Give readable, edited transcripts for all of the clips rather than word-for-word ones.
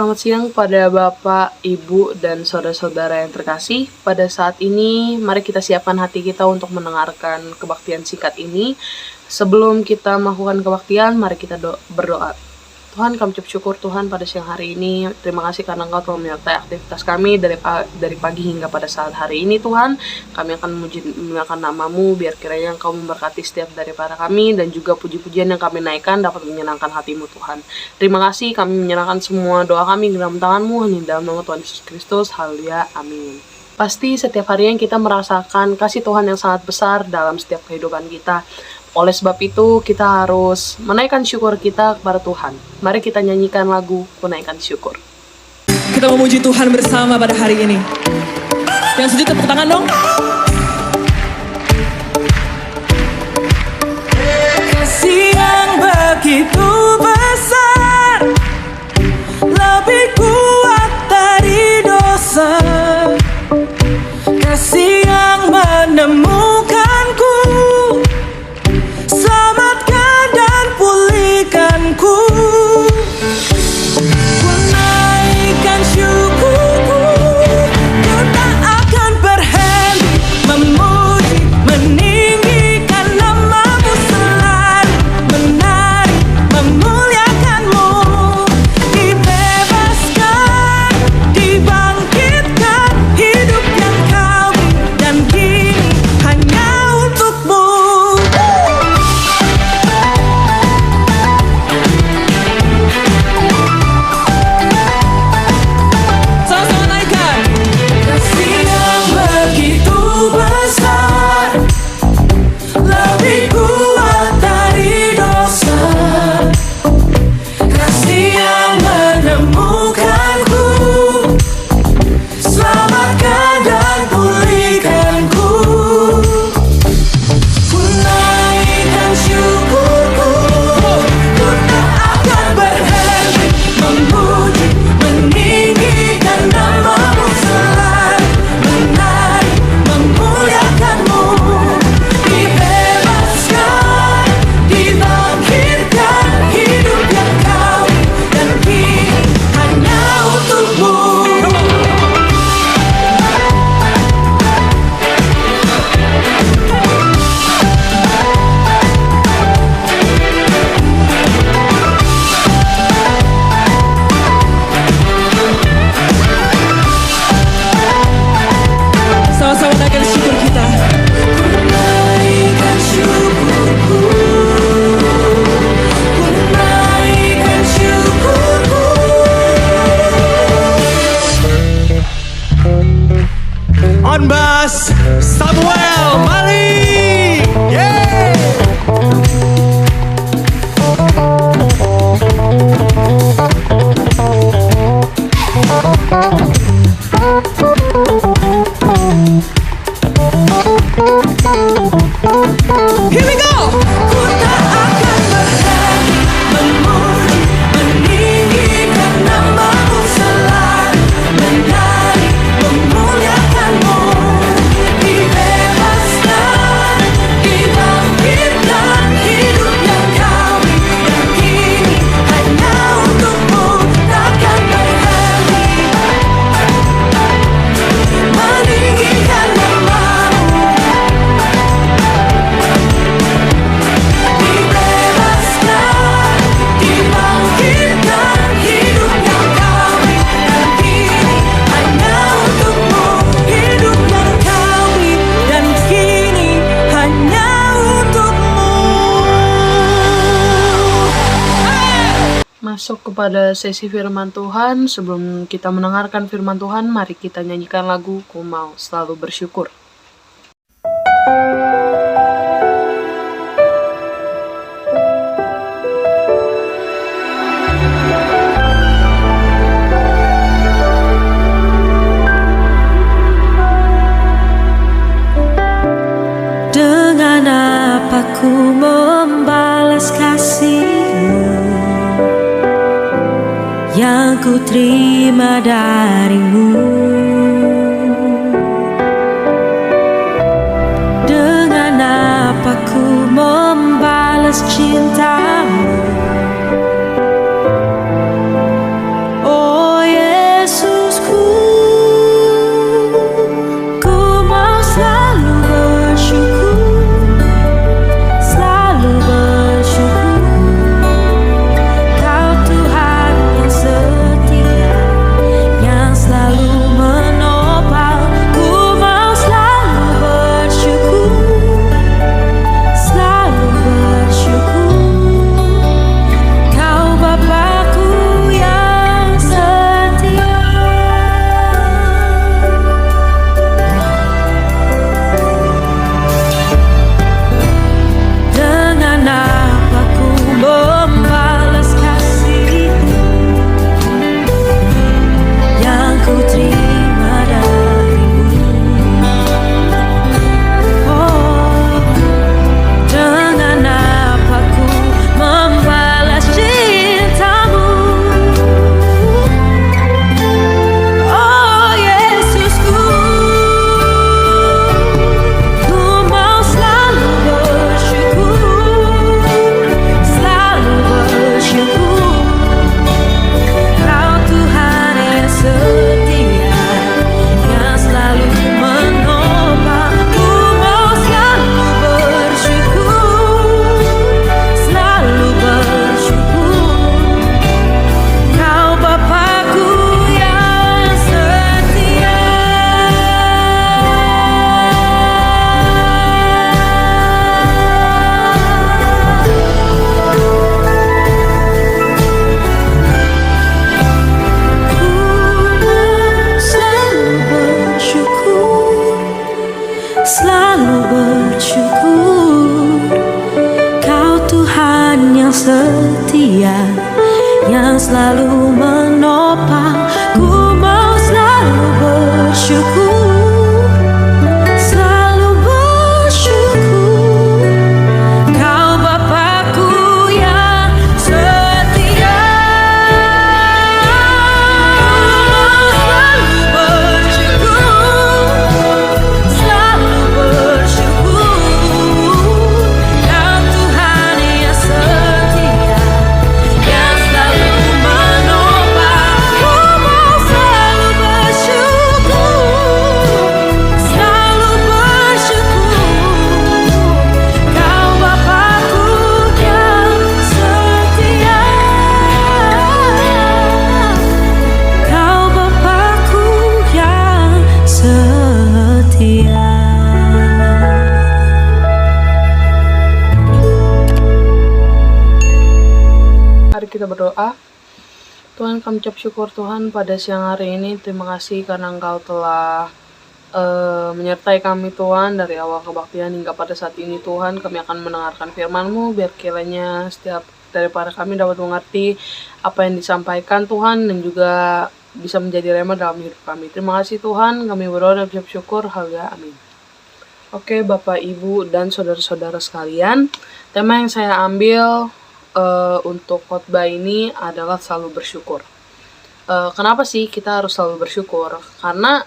Selamat siang pada Bapak, Ibu, dan saudara-saudara yang terkasih. Pada saat ini, mari kita siapkan hati kita untuk mendengarkan kebaktian singkat ini. Sebelum kita melakukan kebaktian, mari kita berdoa. Tuhan, kami ucap syukur Tuhan pada siang hari ini. Terima kasih karena Engkau telah menyertai aktivitas kami dari pagi hingga pada saat hari ini Tuhan. Kami akan memuliakan nama-Mu, biar kiranya Engkau memberkati setiap daripada kami, dan juga puji-pujian yang kami naikkan dapat menyenangkan hati-Mu Tuhan. Terima kasih, kami menyerahkan semua doa kami ke dalam tangan-Mu, hanya dalam nama Tuhan Yesus Kristus. Haleluya, amin. Pasti setiap harinya kita merasakan kasih Tuhan yang sangat besar dalam setiap kehidupan kita. Oleh sebab itu, kita harus menaikkan syukur kita kepada Tuhan. Mari kita nyanyikan lagu Menaikkan Syukur. Kita memuji Tuhan bersama pada hari ini. Yang setuju tepuk tangan dong. Kasih yang begitu besar, lebih kuat dari dosa. Kasih yang menemukanku, selamatkan dan pulihkanku. Ku naikkan syukurku, ku tak akan berhenti memuji, meninggikan nama-Mu selalu, menari, memuliakan-Mu. Dibebaskan, dibangkitkan, hidup yang Kau beri, dan kini hanya untuk-Mu. Sama-sama naikkan. Kasih yang begitu besar, lebih kuat dari dosa. Kasih yang menemukanku, selamatkan dan pulihkanku. Ku naikkan syukurku, ku tak akan berhenti memuji, meninggikan nama-Mu selalu, menari, memuliakan-Mu. Dibebaskan, dibangkitkan, hidup yang Kau beri, dan kini hanya untuk-Mu. Sama-sama naikkan syukur kita. Naikkan syukurku, ku naikkan syukurku. On bass, Samuel Mali. Yeah. Here we go. Ku tak akan berhenti memuji, meninggikan nama-Mu selalu, menari, memuliakan-Mu. Dibebaskan, dibangkitkan, hidup yang Kau beri, dan kini hanya untuk-Mu. Takkan berhenti meninggikan nama-Mu. Dibebaskan, dibangkitkan, hidup yang Kau beri, dan kini hanya untuk-Mu. Hidup yang Kau beri, dan kini hanya untuk-Mu. Masuk kepada sesi firman Tuhan. Sebelum kita mendengarkan firman Tuhan, mari kita nyanyikan lagu Ku Mau Selalu Bersyukur. Dengan apa ku membalas kasih-Mu yang ku terima dari-Mu? Dengan apa ku membalas cinta-Mu? Oh berdoa. Tuhan, kami ucap syukur Tuhan pada siang hari ini. Terima kasih karena Engkau telah menyertai kami Tuhan dari awal kebaktian hingga pada saat ini Tuhan. Kami akan mendengarkan firman-Mu biar kiranya setiap daripada kami dapat mengerti apa yang disampaikan Tuhan dan juga bisa menjadi rema dalam hidup kami. Terima kasih Tuhan, kami berdoa dan ucap syukur. Haleluya, amin. Oke, Bapak, Ibu, dan saudara-saudara sekalian, tema yang saya ambil untuk khotbah ini adalah selalu bersyukur. Kenapa sih kita harus selalu bersyukur? Karena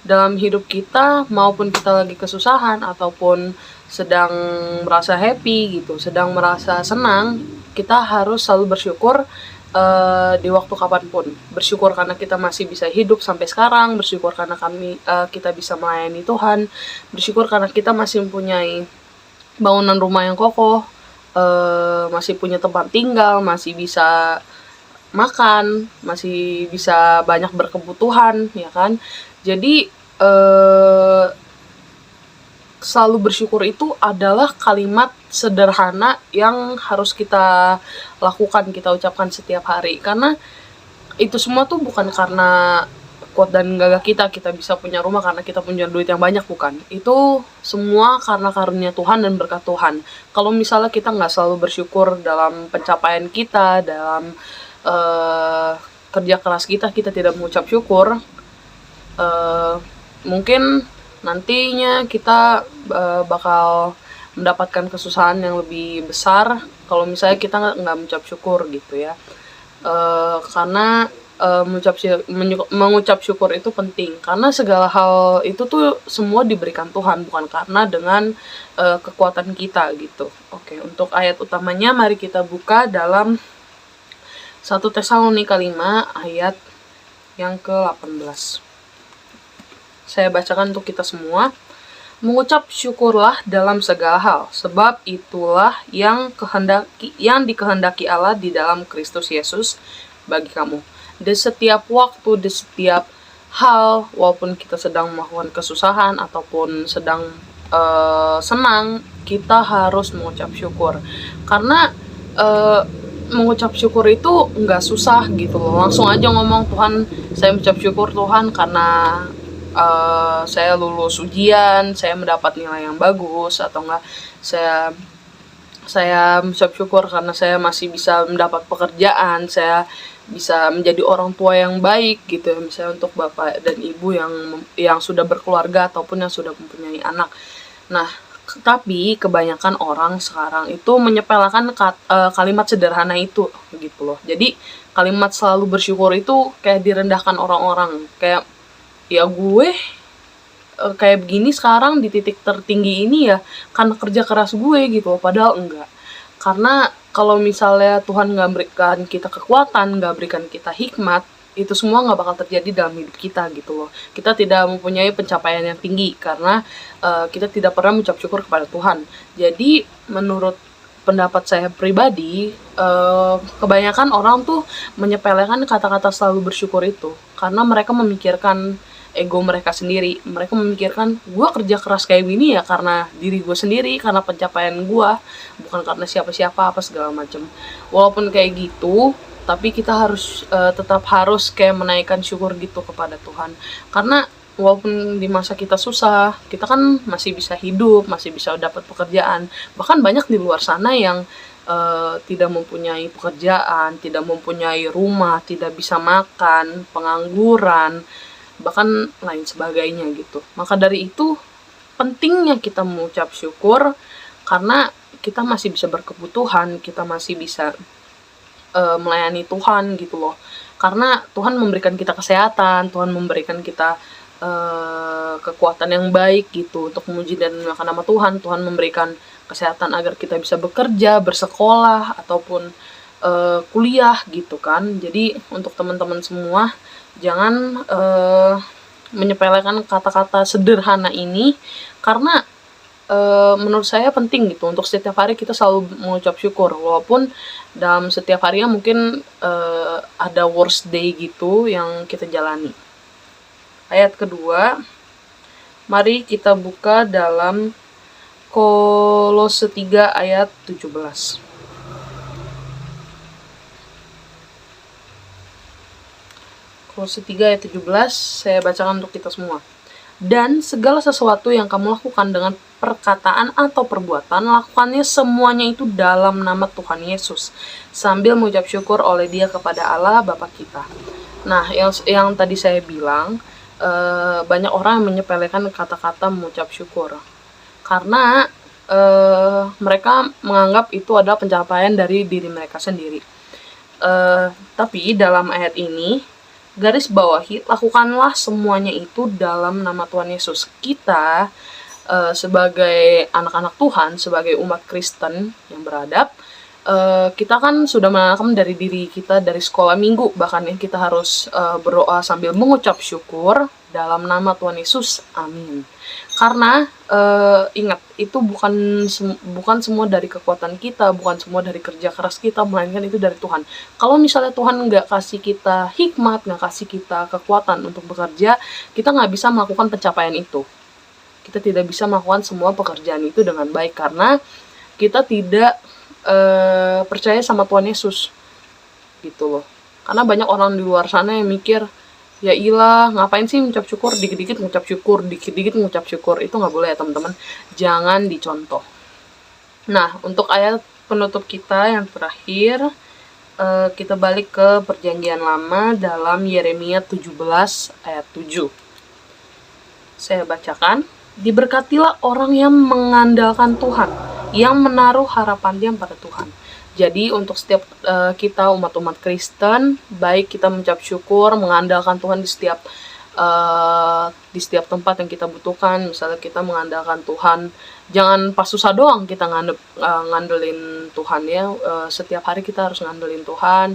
dalam hidup kita, maupun kita lagi kesusahan ataupun sedang merasa happy gitu, sedang merasa senang, kita harus selalu bersyukur di waktu kapanpun. Bersyukur karena kita masih bisa hidup sampai sekarang, bersyukur karena kita bisa melayani Tuhan, bersyukur karena kita masih mempunyai bangunan rumah yang kokoh, masih punya tempat tinggal, masih bisa makan, masih bisa banyak berkebutuhan, ya kan? Jadi selalu bersyukur itu adalah kalimat sederhana yang harus kita lakukan, kita ucapkan setiap hari. Karena itu semua tuh bukan karena kuat dan gagah kita bisa punya rumah karena kita punya duit yang banyak, bukan. Itu semua karena karunia Tuhan dan berkat Tuhan. Kalau misalnya kita nggak selalu bersyukur dalam pencapaian kita, dalam kerja keras kita tidak mengucap syukur, mungkin nantinya kita bakal mendapatkan kesusahan yang lebih besar kalau misalnya kita nggak mengucap syukur gitu ya. Karena mengucap syukur itu penting karena segala hal itu tuh semua diberikan Tuhan, bukan karena dengan kekuatan kita gitu. Oke, untuk ayat utamanya mari kita buka dalam 1 Tesalonika 5 ayat yang ke-18. Saya bacakan untuk kita semua. Mengucap syukurlah dalam segala hal, sebab itulah yang dikehendaki Allah di dalam Kristus Yesus bagi kamu. Di setiap waktu, di setiap hal, walaupun kita sedang melakukan kesusahan ataupun sedang senang, kita harus mengucap syukur. Karena mengucap syukur itu nggak susah gitu loh. Langsung aja ngomong, Tuhan, saya mengucap syukur Tuhan karena saya lulus ujian, saya mendapat nilai yang bagus, atau enggak saya mengucap syukur karena saya masih bisa mendapat pekerjaan, saya bisa menjadi orang tua yang baik gitu ya, misalnya untuk bapak dan ibu yang sudah berkeluarga ataupun yang sudah mempunyai anak. Nah, tapi kebanyakan orang sekarang itu menyepelekan kalimat sederhana itu gitu loh. Jadi kalimat selalu bersyukur itu kayak direndahkan orang-orang, kayak ya gue kayak begini sekarang di titik tertinggi ini ya karena kerja keras gue gitu loh. Padahal enggak. Karena kalau misalnya Tuhan nggak berikan kita kekuatan, nggak berikan kita hikmat, itu semua nggak bakal terjadi dalam hidup kita gitu loh. Kita tidak mempunyai pencapaian yang tinggi karena kita tidak pernah mengucap syukur kepada Tuhan. Jadi menurut pendapat saya pribadi, kebanyakan orang tuh menyepelekan kata-kata selalu bersyukur itu karena mereka memikirkan ego mereka sendiri. Mereka memikirkan gue kerja keras kayak gini ya karena diri gue sendiri, karena pencapaian gue, bukan karena siapa-siapa apa segala macam. Walaupun kayak gitu, tapi kita harus tetap harus kayak menaikkan syukur gitu kepada Tuhan. Karena walaupun di masa kita susah, kita kan masih bisa hidup, masih bisa dapat pekerjaan. Bahkan banyak di luar sana yang tidak mempunyai pekerjaan, tidak mempunyai rumah, tidak bisa makan, pengangguran, bahkan lain sebagainya gitu. Maka dari itu pentingnya kita mengucap syukur karena kita masih bisa berkebutuhan, kita masih bisa melayani Tuhan gitu loh. Karena Tuhan memberikan kita kesehatan, Tuhan memberikan kita kekuatan yang baik gitu untuk memuji dan memuliakan nama Tuhan. Tuhan memberikan kesehatan agar kita bisa bekerja, bersekolah ataupun kuliah gitu kan. Jadi untuk teman-teman semua, jangan menyepelekan kata-kata sederhana ini karena menurut saya penting gitu untuk setiap hari kita selalu mengucap syukur, walaupun dalam setiap harinya mungkin ada worst day gitu yang kita jalani. Ayat kedua, mari kita buka dalam Kolose 3 ayat 17. Kolose 3 ayat 17, saya bacakan untuk kita semua. Dan segala sesuatu yang kamu lakukan dengan perkataan atau perbuatan, lakukannya semuanya itu dalam nama Tuhan Yesus, sambil mengucap syukur oleh Dia kepada Allah Bapa kita. Nah, yang tadi saya bilang, banyak orang yang menyepelekan kata-kata mengucap syukur, karena mereka menganggap itu adalah pencapaian dari diri mereka sendiri. Tapi dalam ayat ini, garis bawahi, lakukanlah semuanya itu dalam nama Tuhan Yesus. Kita sebagai anak-anak Tuhan, sebagai umat Kristen yang beradab, kita kan sudah menanamkan dari diri kita dari sekolah minggu, bahkan ya kita harus berdoa sambil mengucap syukur dalam nama Tuhan Yesus. Amin. Karena ingat, itu bukan semua dari kekuatan kita, bukan semua dari kerja keras kita, melainkan itu dari Tuhan. Kalau misalnya Tuhan nggak kasih kita hikmat, nggak kasih kita kekuatan untuk bekerja, kita nggak bisa melakukan pencapaian itu. Kita tidak bisa melakukan semua pekerjaan itu dengan baik, karena kita tidak percaya sama Tuhan Yesus, gitu loh. Karena banyak orang di luar sana yang mikir, ya ilah, ngapain sih mengucap syukur, dikit-dikit mengucap syukur, dikit-dikit mengucap syukur. Itu nggak boleh ya teman-teman, jangan dicontoh. Nah, untuk ayat penutup kita yang terakhir, kita balik ke perjanjian lama dalam Yeremia 17 ayat 7. Saya bacakan. Diberkatilah orang yang mengandalkan Tuhan, yang menaruh harapannya pada Tuhan. Jadi untuk setiap kita umat-umat Kristen, baik kita mengucap syukur, mengandalkan Tuhan di setiap tempat yang kita butuhkan. Misalnya kita mengandalkan Tuhan, jangan pas susah doang kita ngandelin Tuhan ya. Setiap hari kita harus ngandelin Tuhan.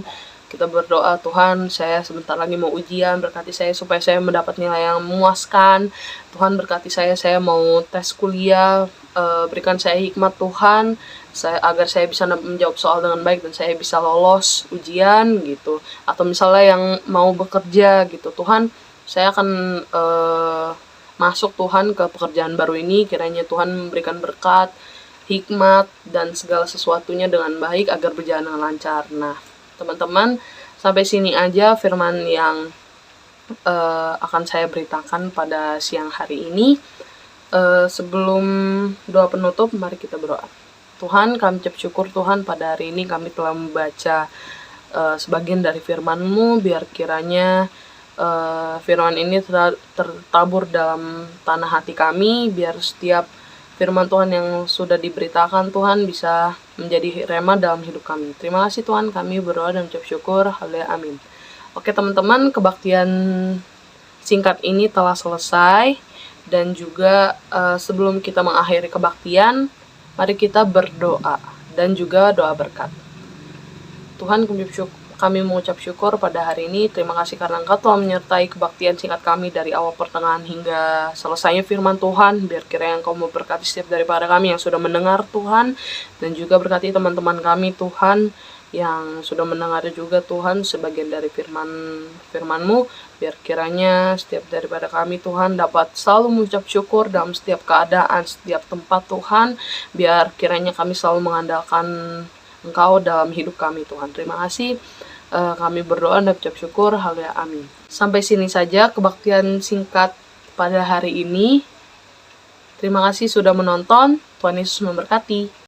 Kita berdoa, Tuhan, saya sebentar lagi mau ujian, berkati saya supaya saya mendapat nilai yang memuaskan. Tuhan berkati saya mau tes kuliah, berikan saya hikmat Tuhan, agar saya bisa menjawab soal dengan baik dan saya bisa lolos ujian gitu. Atau misalnya yang mau bekerja gitu, Tuhan, saya akan masuk Tuhan ke pekerjaan baru ini, kiranya Tuhan memberikan berkat, hikmat, dan segala sesuatunya dengan baik agar berjalan dengan lancar. Nah, teman-teman, sampai sini aja firman yang akan saya beritakan pada siang hari ini. Sebelum doa penutup, mari kita berdoa. Tuhan, kami ucap syukur Tuhan, pada hari ini kami telah membaca sebagian dari firman-Mu, biar kiranya firman ini tertabur dalam tanah hati kami, biar setiap firman Tuhan yang sudah diberitakan Tuhan bisa menjadi rema dalam hidup kami. Terima kasih Tuhan, kami berdoa dan ucap syukur. Haleluya, amin. Oke teman-teman, kebaktian singkat ini telah selesai, dan juga sebelum kita mengakhiri kebaktian, mari kita berdoa dan juga doa berkat. Tuhan, kami mengucap syukur pada hari ini. Terima kasih karena Engkau telah menyertai kebaktian singkat kami dari awal pertengahan hingga selesainya firman Tuhan. Biar kiranya Engkau memberkati setiap daripada kami yang sudah mendengar Tuhan, dan juga berkati teman-teman kami Tuhan yang sudah mendengar juga Tuhan sebagian dari firman-Mu. Biar kiranya setiap daripada kami Tuhan dapat selalu mengucap syukur dalam setiap keadaan, setiap tempat Tuhan. Biar kiranya kami selalu mengandalkan Engkau dalam hidup kami Tuhan. Terima kasih. Kami berdoa dan ucap syukur. Haleluya, amin. Sampai sini saja kebaktian singkat pada hari ini. Terima kasih sudah menonton. Tuhan Yesus memberkati.